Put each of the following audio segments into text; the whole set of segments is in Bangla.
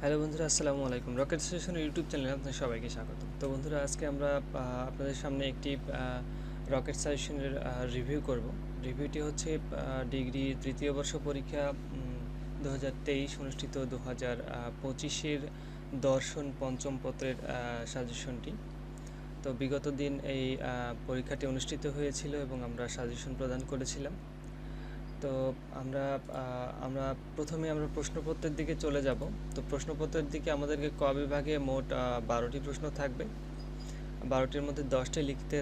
হ্যালো বন্ধুরা, আসসালামু আলাইকুম। রকেট সাজেশনের ইউটিউব চ্যানেলে আপনাদের সবাইকে স্বাগত। তো বন্ধুরা, আজকে আমরা আপনাদের সামনে একটি রকেট সাজেশনের রিভিউ করব। রিভিউটি হচ্ছে ডিগ্রি তৃতীয় বর্ষ পরীক্ষা 2023 অনুষ্ঠিত 2025-এর দর্শন পঞ্চম পত্রের সাজেশনটি। তো বিগত দিন এই পরীক্ষাটি অনুষ্ঠিত হয়েছিল এবং আমরা সাজেশন প্রদান করেছিলাম। তো আমরা আমরা প্রথমে প্রশ্নপত্রের দিকে চলে যাব। তো প্রশ্নপত্রের দিকে আমাদেরকে ক বিভাগে মোট 12টি প্রশ্ন থাকবে। 12টির মধ্যে 10টি লিখতে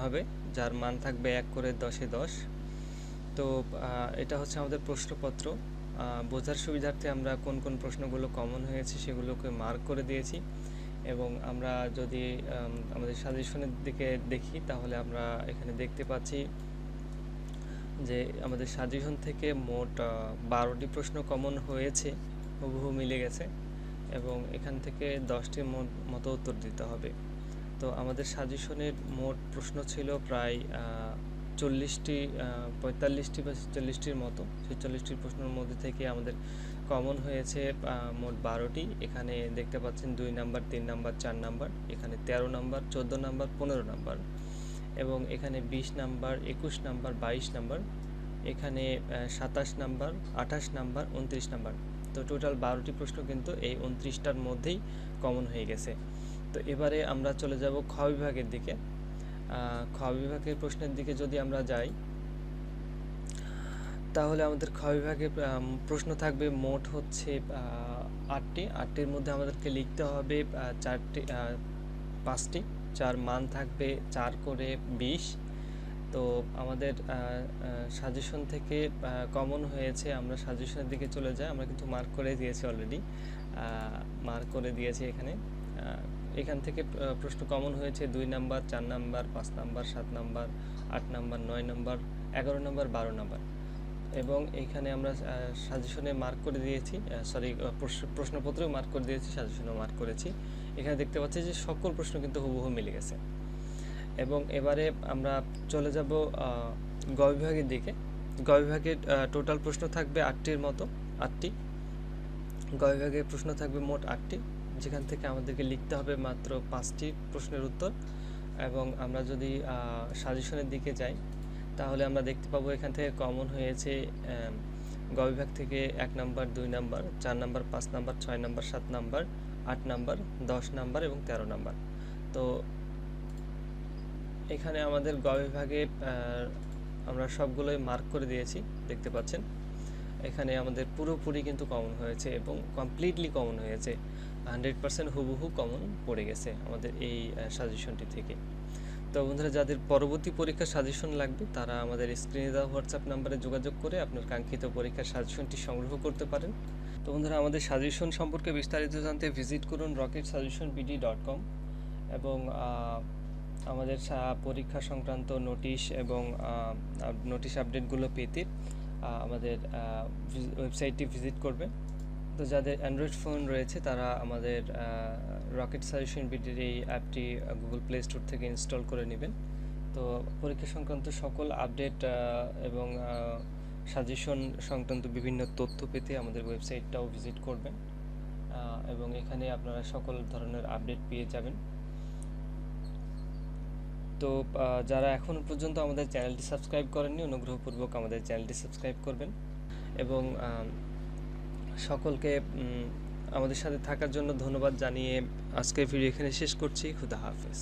হবে, যার মান থাকবে 1 করে 10-এ 10। তো এটা হচ্ছে আমাদের প্রশ্নপত্র। বোঝার সুবিধার্থে আমরা কোন কোন প্রশ্নগুলো কমন হয়েছে সেগুলোকে মার্ক করে দিয়েছি। এবং আমরা যদি আমাদের সাজেশনের দিকে দেখি, তাহলে আমরা এখানে দেখতে পাচ্ছি যে আমাদের সাজেশন থেকে মোট 12টি প্রশ্ন কমন হয়েছে, হুবহু মিলে গেছে, এবং এখান থেকে 10টির মতো উত্তর দিতে হবে। তো আমাদের সাজেশনের মোট প্রশ্ন ছিল প্রায় 40টি, 45টি বা 46টির মতো। সেই 40টির প্রশ্নের মধ্যে থেকে আমাদের কমন হয়েছে মোট 12টি। এখানে দেখতে পাচ্ছেন 2 নাম্বার, 3 নাম্বার, 4 নাম্বার, এখানে 13 নাম্বার, 14 নাম্বার, 15 নাম্বার, এবং এখানে 20 নাম্বার, 21 নাম্বার, 22 নাম্বার, এখানে 27 নাম্বার, 28 নাম্বার, 29 নাম্বার। তো টোটাল 12টি প্রশ্ন কিন্তু এই 29টার মধ্যেই কমন হয়ে গেছে। তো এবারে আমরা চলে যাব খ বিভাগের দিকে। খ বিভাগের প্রশ্নের দিকে যদি আমরা যাই, তাহলে আমাদের খ বিভাগে প্রশ্ন থাকবে মোট হচ্ছে 8টির মধ্যে আমাদেরকে লিখতে হবে 5টি, যার মান থাকবে 4 করে 20। তো আমাদের সাজেশন থেকে কমন হয়েছে, আমরা সাজেশনের দিকে চলে যাই। আমরা কিন্তু মার্ক করে দিয়েছি অলরেডি, মার্ক করে দিয়েছি এখান থেকে প্রশ্ন কমন হয়েছে 2 number, 4 number, 5 number, 7 number, 8 number, 9 number, 11 number, 12 number. এবং এইখানে আমরা সাজেশনে মার্ক করে দিয়েছি, প্রশ্নপত্রেও মার্ক করে দিয়েছি, সাজেশনেও মার্ক করেছি। এখানে দেখতে পাচ্ছি যে সকল প্রশ্ন কিন্তু হুবহু মিলে গেছে। এবং এবারে আমরা চলে যাব গ বিভাগের দিকে। গ বিভাগের টোটাল প্রশ্ন থাকবে 8টির মতো, 8টি। গ বিভাগের প্রশ্ন থাকবে মোট 8টি, যেখান থেকে আমাদেরকে লিখতে হবে মাত্র 5টি প্রশ্নের উত্তর। এবং আমরা যদি সাজেশনের দিকে যাই, তাহলে আমরা দেখতে পাবো এখান থেকে কমন হয়েছে গ বিভাগ থেকে 1 number, 2 number, 4 number, 5 number, 6 number, 7 number, 8 number, 10 number এবং 13 নাম্বার। তো এখানে আমাদের গ বিভাগে আমরা সবগুলোই মার্ক করে দিয়েছি, দেখতে পাচ্ছেন। এখানে আমাদের পুরোপুরি কিন্তু কমন হয়েছে এবং কমপ্লিটলি কমন হয়েছে, 100% হুবহু কমন পড়ে গেছে আমাদের এই সাজেশনটি থেকে। তো বন্ধুরা, যাদের পরবর্তী পরীক্ষার সাজেশন লাগবে, তারা আমাদের স্ক্রিনে দেওয়া হোয়াটসঅ্যাপ নাম্বারে যোগাযোগ করে আপনার কাঙ্ক্ষিত পরীক্ষার সাজেশনটি সংগ্রহ করতে পারেন। তো বন্ধুরা, আমাদের সাজেশন সম্পর্কে বিস্তারিত জানতে ভিজিট করুন rocketsuggestionbd.com। এবং আমাদের পরীক্ষা সংক্রান্ত নোটিশ এবং নোটিশ আপডেটগুলো পেতে আমাদের ওয়েবসাইটটি ভিজিট করবেন। তো যাদের অ্যান্ড্রয়েড ফোন রয়েছে, তারা আমাদের রকেট সাজেশন বিডির এই অ্যাপটি গুগল প্লে স্টোর থেকে ইনস্টল করে নেবেন। তো পরীক্ষা সংক্রান্ত সকল আপডেট এবং সাজেশন সংক্রান্ত বিভিন্ন তথ্য পেতে আমাদের ওয়েবসাইটটাও ভিজিট করবেন, এবং এখানে আপনারা সকল ধরনের আপডেট পেয়ে যাবেন। তো যারা এখনও পর্যন্ত আমাদের চ্যানেলটি সাবস্ক্রাইব করেননি, অনুগ্রহপূর্বক আমাদের চ্যানেলটি সাবস্ক্রাইব করবেন। এবং সকলকে আমাদের সাথে থাকার জন্য ধন্যবাদ জানিয়ে আজকের ভিডিও এখানে শেষ করছি। খুদা হাফেজ।